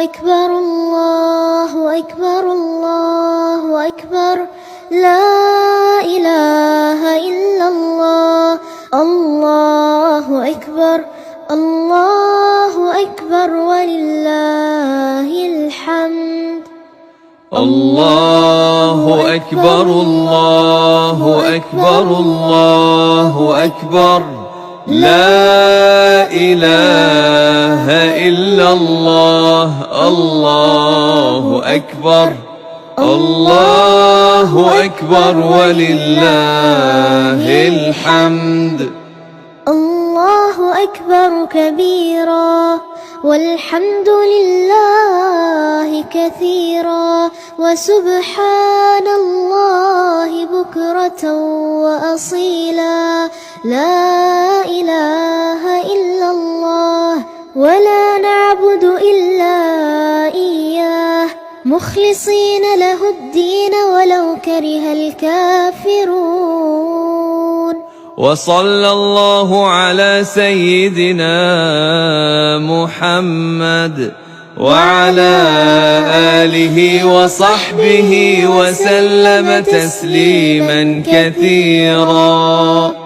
أكبر الله أكبر الله أكبر لا إله إلا الله الله أكبر الله أكبر ولله الحمد الله أكبر الله أكبر الله أكبر لا إله إلا الله الله أكبر الله أكبر ولله الحمد الله أكبر كبيرا والحمد لله كثيرا وسبحان الله بكرة وأصيلا لا إله إلا الله ولا نعبد إلا إياه مخلصين له الدين ولو كره الكافرون وصلى الله على سيدنا محمد وعلى آله وصحبه وسلم تسليما كثيرا.